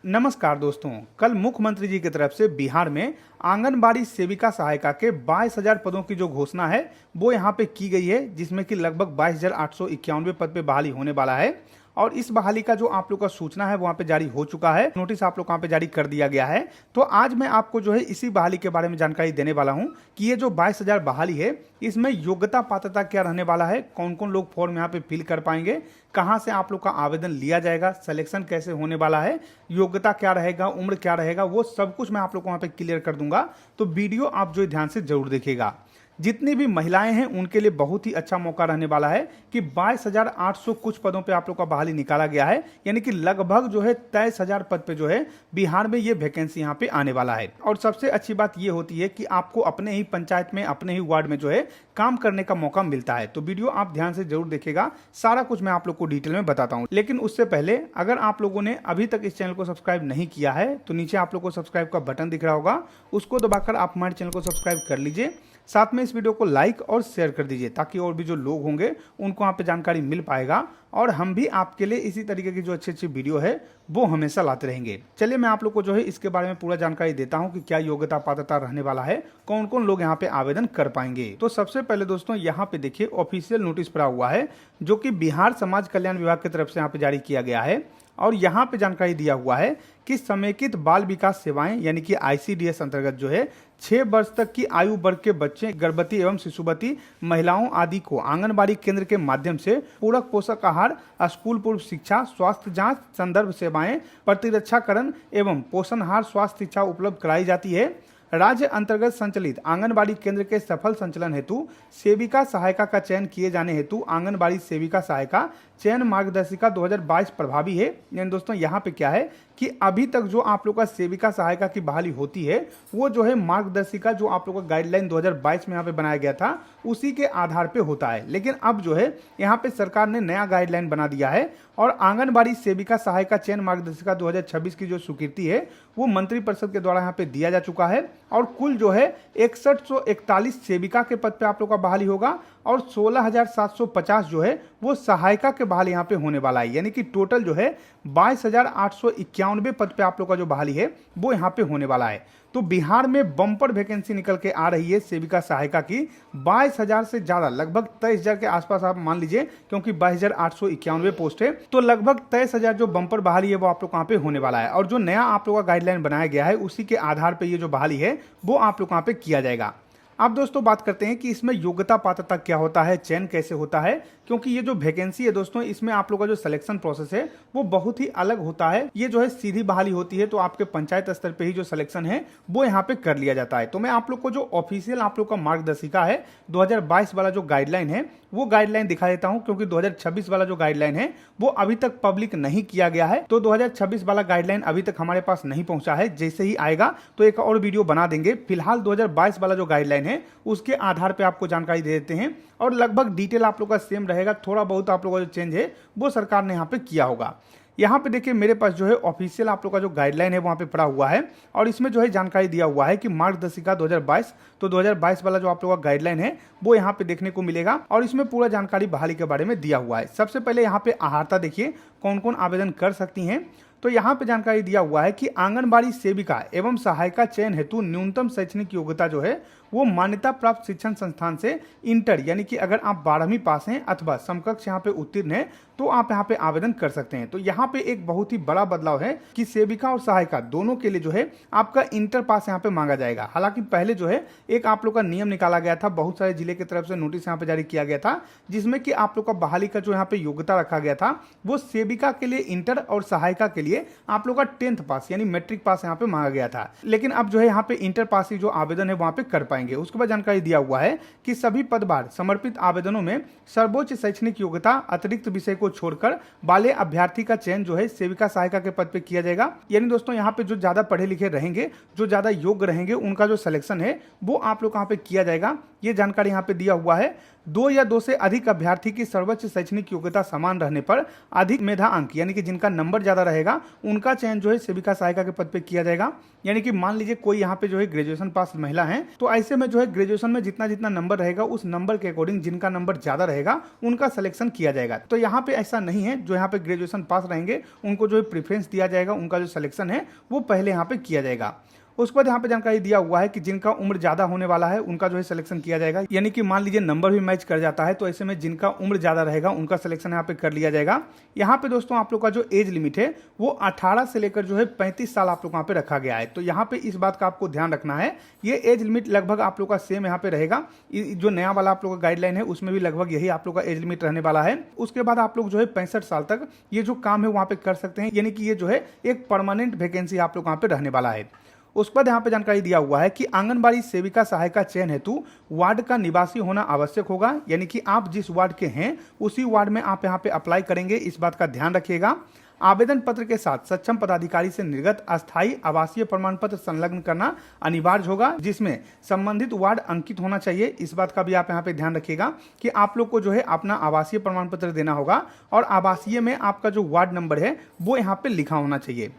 नमस्कार दोस्तों, कल मुख्यमंत्री जी की तरफ से बिहार में आंगनबाड़ी सेविका सहायिका के 22,000 पदों की जो घोषणा है वो यहाँ पे की गई है, जिसमें कि लगभग 22,891 पद पे बहाली होने वाला है। और इस बहाली का जो आप लोग का सूचना है वहाँ पे जारी हो चुका है, नोटिस आप लोग वहाँ पे जारी कर दिया गया है। तो आज मैं आपको जो है इसी बहाली के बारे में जानकारी देने वाला हूँ कि ये जो 22,000 बहाली है इसमें योग्यता पात्रता क्या रहने वाला है, कौन कौन लोग फॉर्म यहाँ पे फिल कर पाएंगे, कहाँ से आप लोग का आवेदन लिया जाएगा, सिलेक्शन कैसे होने वाला है, योग्यता क्या रहेगा, उम्र क्या रहेगा, वो सब कुछ मैं आप लोग को वहाँ पे क्लियर कर दूंगा। तो वीडियो आप जो ध्यान से जरूर देखिएगा। जितनी भी महिलाएं हैं उनके लिए बहुत ही अच्छा मौका रहने वाला है कि 22,800 कुछ पदों पे आप लोग का बहाली निकाला गया है, यानी कि लगभग जो है 23,000 पद पे जो है बिहार में ये वैकेंसी यहाँ पे आने वाला है। और सबसे अच्छी बात ये होती है कि आपको अपने ही पंचायत में, अपने ही वार्ड में जो है काम करने का मौका मिलता है। तो वीडियो आप ध्यान से जरूर देखिएगा, सारा कुछ मैं आप लोग को डिटेल में बताता हूँ। लेकिन उससे पहले अगर आप लोगों ने अभी तक इस चैनल को सब्सक्राइब नहीं किया है तो नीचे आप लोग को सब्सक्राइब का बटन दिख रहा होगा, उसको दबाकर आप हमारे चैनल को सब्सक्राइब कर लीजिए। साथ में इस वीडियो को लाइक और शेयर कर दीजिए ताकि और भी जो लोग होंगे उनको वहाँ पे जानकारी मिल पाएगा और हम भी आपके लिए इसी तरीके की जो अच्छी अच्छी वीडियो है वो हमेशा लाते रहेंगे। चलिए मैं आप लोग को जो है इसके बारे में पूरा जानकारी देता हूँ कि क्या योग्यता पात्रता रहने वाला है, कौन कौन लोग यहाँ पे आवेदन कर पाएंगे। तो सबसे पहले दोस्तों यहाँ पे देखिए ऑफिशियल नोटिस पड़ा हुआ है जो कि बिहार समाज कल्याण विभाग की तरफ से यहाँ पे जारी किया गया है। और यहाँ पे जानकारी दिया हुआ है कि समेकित बाल विकास सेवाएं यानी कि ICDS अंतर्गत जो है 6 वर्ष तक की आयु वर्ग के बच्चे, गर्भवती एवं शिशुवती महिलाओं आदि को आंगनबाड़ी केंद्र के माध्यम से पूरक पोषक आहार, स्कूल पूर्व शिक्षा, स्वास्थ्य जांच, संदर्भ सेवाएं, प्रतिरक्षाकरण एवं पोषण आहार स्वास्थ्य शिक्षा उपलब्ध कराई जाती है। राज्य अंतर्गत संचालित आंगनबाड़ी केंद्र के सफल संचालन हेतु सेविका सहायिका का चयन किए जाने हेतु आंगनबाड़ी सेविका सहायिका चयन मार्गदर्शिका 2022 प्रभावी है। यानी दोस्तों यहाँ पे क्या है कि अभी तक जो आप लोग का सेविका सहायिका की बहाली होती है वो जो है मार्गदर्शिका जो आप लोग का गाइडलाइन 2022 में यहाँ पे बनाया गया था उसी के आधार पे होता है। लेकिन अब जो है यहाँ पे सरकार ने नया गाइडलाइन बना दिया है और आंगनबाड़ी सेविका सहायिका चयन मार्गदर्शिका 2026 की जो स्वीकृति है वो मंत्रिपरिषद के द्वारा यहाँ पे दिया जा चुका है। और कुल जो है 6141 सेविका के पद पे आप लोग का बहाली होगा और 16,750 जो है वो सहायिका के बहाली यहाँ पे होने वाला है। यानी कि टोटल जो है 22,891 पद पे आप लोग का जो बहाली है वो यहाँ पे होने वाला है। तो बिहार में बम्पर वैकेंसी निकल के आ रही है सेविका सहायिका की 22,000 से ज्यादा, लगभग 23,000 के आसपास आप मान लीजिए, क्योंकि 22,891 पोस्ट है तो लगभग 23,000 जो बम्पर बहाली है वो आप लोग वहाँ पे होने वाला है। और जो नया आप लोग का गाइडलाइन बनाया गया है उसी के आधार पर ये जो बहाली है वो आप लोग वहाँ पे किया जाएगा। अब दोस्तों बात करते हैं कि इसमें योग्यता पात्रता क्या होता है, चयन कैसे होता है, क्योंकि ये जो वैकेंसी है दोस्तों इसमें आप लोगों का जो सिलेक्शन प्रोसेस है वो बहुत ही अलग होता है। ये जो है सीधी बहाली होती है तो आपके पंचायत स्तर पे ही जो सिलेक्शन है वो यहाँ पे कर लिया जाता है। तो मैं आप लोग को जो ऑफिशियल आप लोग का मार्गदर्शिका है 2022 वाला जो गाइडलाइन है वो गाइडलाइन दिखा देता हूं, क्योंकि 2026 वाला जो गाइडलाइन है वो अभी तक पब्लिक नहीं किया गया है। तो 2026 वाला गाइडलाइन अभी तक हमारे पास नहीं पहुंचा है, जैसे ही आएगा तो एक और वीडियो बना देंगे। फिलहाल 2022 वाला जो गाइडलाइन है उसके आधार पे आपको जानकारी दे देते हैं और लगभग डिटेल आप लोग का सेम रहेगा, थोड़ा बहुत आप लोगों का जो चेंज है वो सरकार ने यहाँ पे किया होगा। यहाँ पे देखिए मेरे पास जो है ऑफिशियल आप लोग का जो गाइडलाइन है वहाँ पे पड़ा हुआ है और इसमें जो है जानकारी दिया हुआ है कि मार्गदर्शिका 2022, तो 2022 वाला जो आप लोग का गाइडलाइन है वो यहाँ पे देखने को मिलेगा और इसमें पूरा जानकारी बहाली के बारे में दिया हुआ है। सबसे पहले यहाँ पे आहारता देखिए कौन कौन आवेदन कर सकती हैं। तो यहाँ पे जानकारी दिया हुआ है कि आंगनबाड़ी सेविका एवं सहायिका चयन हेतु न्यूनतम शैक्षणिक योग्यता जो है वो मान्यता प्राप्त शिक्षण संस्थान से इंटर, यानी कि अगर आप 12वीं पास हैं अथवा समकक्ष यहाँ पे उत्तीर्ण है तो आप यहाँ पे आवेदन कर सकते हैं। तो यहाँ पे एक बहुत ही बड़ा बदलाव है कि सेविका और सहायिका दोनों के लिए जो है आपका इंटर पास यहाँ पे मांगा जाएगा। हालांकि पहले जो है एक आप लोग का नियम निकाला गया था, बहुत सारे जिले की तरफ से नोटिस यहाँ पे जारी किया गया था जिसमें कि आप लोग का बहाली का जो यहाँ पे योग्यता रखा गया था वो सेविका के लिए इंटर और सहायिका के लिए आप लोग का 10th पास यानी मैट्रिक पास यहाँ पे मांगा गया था। लेकिन अब जो है यहाँ पे इंटर पास ही जो आवेदन है वहाँ पे कर पाएंगे। उसके बाद जानकारी दिया हुआ है कि सभी पदभार समर्पित आवेदनों में सर्वोच्च शैक्षणिक योग्यता अतिरिक्त विषय को छोड़कर वाले अभ्यर्थी का चयन जो है सेविका सहायिका के पद पे किया जाएगा। यानी दोस्तों यहाँ पे जो ज्यादा पढ़े लिखे रहेंगे, जो ज्यादा योग्य रहेंगे, उनका जो सिलेक्शन है वो आप लोग यहाँ पे किया जाएगा। ये जानकारी यहाँ पे दिया हुआ है। 2 या 2 से अधिक अभ्यर्थी की सर्वोच्च शैक्षणिक योग्यता समान रहने पर अधिक मेधा अंक यानी कि जिनका नंबर ज्यादा रहेगा उनका चयन जो है सेविका सहायिका के पद पे किया जाएगा। यानी कि मान लीजिए कोई यहाँ पे जो है ग्रेजुएशन पास महिला है, तो ऐसे में जो है ग्रेजुएशन में जितना जितना नंबर रहेगा उस नंबर के अकॉर्डिंग जिनका नंबर ज्यादा रहेगा उनका सिलेक्शन किया जाएगा। तो यहाँ पे ऐसा नहीं है, जो यहाँ पे ग्रेजुएशन पास रहेंगे उनको जो है प्रेफरेंस दिया जाएगा, उनका जो सिलेक्शन है वो पहले यहाँ पे किया जाएगा। उसके बाद यहाँ पे जानकारी दिया हुआ है कि जिनका उम्र ज्यादा होने वाला है उनका जो है सिलेक्शन किया जाएगा। यानी कि मान लीजिए नंबर भी मैच कर जाता है तो ऐसे में जिनका उम्र ज्यादा रहेगा उनका सिलेक्शन यहाँ पे कर लिया जाएगा। यहाँ पे दोस्तों आप लोग का जो एज लिमिट है वो 18 से लेकर जो है 35 साल आप लोग यहाँ पे रखा गया है। तो यहाँ पे इस बात का आपको ध्यान रखना है, ये एज लिमिट लगभग आप लोग का सेम यहाँ पे रहेगा। जो नया वाला आप लोग का गाइडलाइन है उसमें भी लगभग यही आप लोग का एज लिमिट रहने वाला है। उसके बाद आप लोग जो है 65 साल तक ये जो काम है वहाँ पे कर सकते हैं, यानी कि ये जो है एक परमानेंट वैकेंसी आप लोग यहाँ पे रहने वाला है। उस पर यहाँ पे जानकारी दिया हुआ है कि आंगनबाड़ी सेविका सहायिका चयन हेतु वार्ड का निवासी होना आवश्यक होगा। यानी कि आप जिस वार्ड के हैं उसी वार्ड में आप यहाँ पे अप्लाई करेंगे, इस बात का ध्यान रखिएगा। आवेदन पत्र के साथ सक्षम पदाधिकारी से निर्गत अस्थायी आवासीय प्रमाण पत्र संलग्न करना अनिवार्य होगा, जिसमें संबंधित वार्ड अंकित होना चाहिए। इस बात का भी आप यहाँ पे ध्यान रखिएगा कि आप लोग को जो है अपना आवासीय प्रमाण पत्र देना होगा और आवासीय में आपका जो वार्ड नंबर है वो यहाँ पे लिखा होना चाहिए।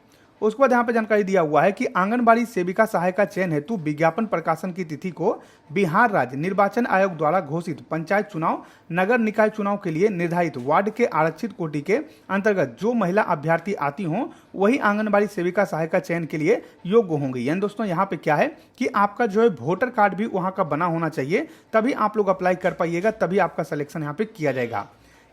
उसके बाद यहाँ पे जानकारी दिया हुआ है कि आंगनबाड़ी सेविका सहायिका चयन हेतु विज्ञापन प्रकाशन की तिथि को बिहार राज्य निर्वाचन आयोग द्वारा घोषित पंचायत चुनाव, नगर निकाय चुनाव के लिए निर्धारित वार्ड के आरक्षित कोटि के अंतर्गत जो महिला अभ्यर्थी आती हों वही आंगनबाड़ी सेविका सहायिका चयन के लिए योग्य होंगी। यानी दोस्तों यहाँ पे क्या है कि आपका जो है वोटर कार्ड भी वहाँ का बना होना चाहिए, तभी आप लोग अप्लाई कर पाइएगा, तभी आपका सिलेक्शन यहाँ पे किया जाएगा।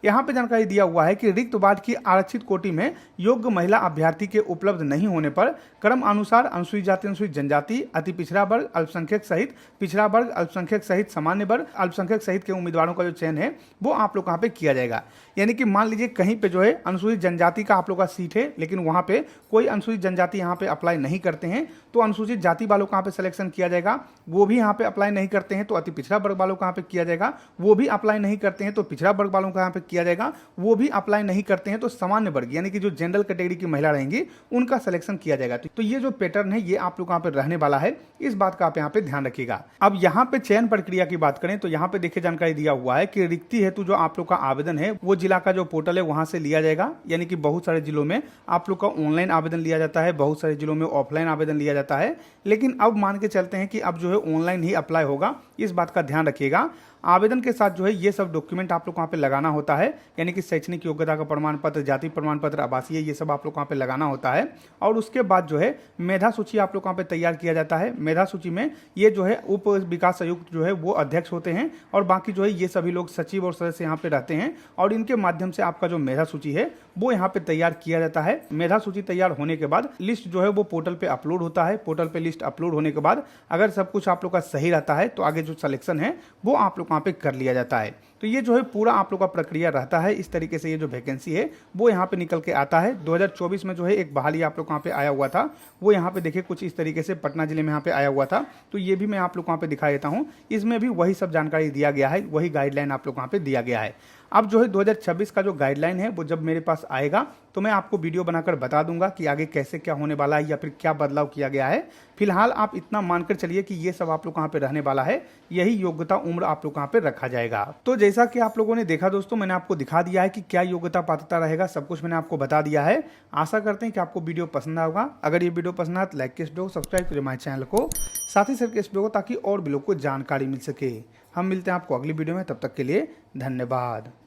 यहाँ पे जानकारी दिया हुआ है कि रिक्त वार्ड की आरक्षित कोटि में योग्य महिला अभ्यर्थी के उपलब्ध नहीं होने पर क्रम अनुसार अनुसूचित जाति, अनुसूचित जनजाति, अति पिछड़ा वर्ग, अल्पसंख्यक सहित पिछड़ा वर्ग, अल्पसंख्यक सहित सामान्य वर्ग, अल्पसंख्यक सहित के उम्मीदवारों का जो चयन है वो आप लोग यहाँ पे किया जाएगा। यानी कि मान लीजिए कहीं पे जो है अनुसूचित जनजाति का आप लोग का सीट है, लेकिन वहाँ पे कोई अनुसूचित जनजाति यहाँ पे अप्लाई नहीं करते हैं तो अनुसूचित जाति वालों का यहाँ पे सिलेक्शन किया जाएगा। वो भी यहाँ पे अप्लाई नहीं करते हैं तो अति पिछड़ा वर्ग वालों का यहाँ पे किया जाएगा। वो भी अप्लाई नहीं करते हैं तो पिछड़ा वर्ग वालों का यहाँ पे किया जाएगा। वो भी अप्लाई नहीं करते हैं तो सामान्य वर्ग यानी कि जो जनरल कैटेगरी की महिला रहेंगी उनका सिलेक्शन किया जाएगा। तो ये जो पैटर्न है ये आप लोग यहाँ पे रहने वाला है, इस बात का आप यहाँ पे ध्यान रखिएगा। अब यहाँ पे चयन प्रक्रिया की बात करें तो यहाँ पे देखिए जानकारी दिया हुआ है कि रिक्ति हेतु जो आप लोग का आवेदन है वो जिला का जो पोर्टल है वहां से लिया जाएगा। यानी कि बहुत सारे जिलों में आप लोग का ऑनलाइन आवेदन लिया जाता है, बहुत सारे जिलों में ऑफलाइन आवेदन लिया जाता है, लेकिन अब मान के चलते हैं कि अब जो है ऑनलाइन ही अप्लाई होगा, इस बात का ध्यान रखिएगा। आवेदन के साथ जो है ये सब डॉक्यूमेंट आप लोग वहाँ पे लगाना होता है, यानी कि शैक्षणिक योग्यता का प्रमाण पत्र, जाति प्रमाण पत्र, आवासीय, ये सब आप लोग वहाँ पे लगाना होता है। और उसके बाद जो है मेधा सूची आप लोग वहाँ पे तैयार किया जाता है। मेधा सूची में ये जो है उप विकास आयुक्त जो है वो अध्यक्ष होते हैं और बाकी जो है ये सभी लोग सचिव और सदस्य यहाँ पे रहते हैं और इनके माध्यम से आपका जो मेधा सूची है वो यहाँ पे तैयार किया जाता है। मेधा सूची तैयार होने के बाद लिस्ट जो है वो पोर्टल पे अपलोड होता है। पोर्टल पे लिस्ट अपलोड होने के बाद अगर सब कुछ आप लोग का सही रहता है तो आगे जो सिलेक्शन है वो आप लोग वहाँ पे कर लिया जाता है। तो ये जो है पूरा आप लोग का प्रक्रिया रहता है। इस तरीके से ये जो वैकेंसी है वो यहाँ पे निकल के आता है। 2024 में जो है एक बहाली आप लोग वहाँ पे आया हुआ था, वो यहाँ पे देखिए कुछ इस तरीके से पटना जिले में यहाँ पे आया हुआ था। तो ये भी मैं आप लोग वहाँ पे दिखा देता हूँ, इसमें भी वही सब जानकारी दिया गया है, वही गाइडलाइन आप लोग वहाँ पे दिया गया है। अब जो है 2026 का जो गाइडलाइन है वो जब मेरे पास आएगा तो मैं आपको वीडियो बनाकर बता दूंगा कि आगे कैसे क्या होने वाला है या फिर क्या बदलाव किया गया है। फिलहाल आप इतना मानकर चलिए कि ये सब आप लोग वहाँ पे रहने वाला है, यही योग्यता उम्र आप लोग वहाँ पे रखा जाएगा। तो जैसा कि आप लोगों ने देखा दोस्तों, मैंने आपको दिखा दिया है कि क्या योग्यता पात्रता रहेगा, सब कुछ मैंने आपको बता दिया है। आशा करते हैं कि आपको वीडियो पसंद आएगा। अगर ये वीडियो पसंद आए तो लाइक के वीडियो, सब्सक्राइब करिए हमारे चैनल को, साथ ही शेयर के वीडियो को, ताकि और भी लोग को जानकारी मिल सके। हम मिलते हैं आपको अगली वीडियो में, तब तक के लिए धन्यवाद।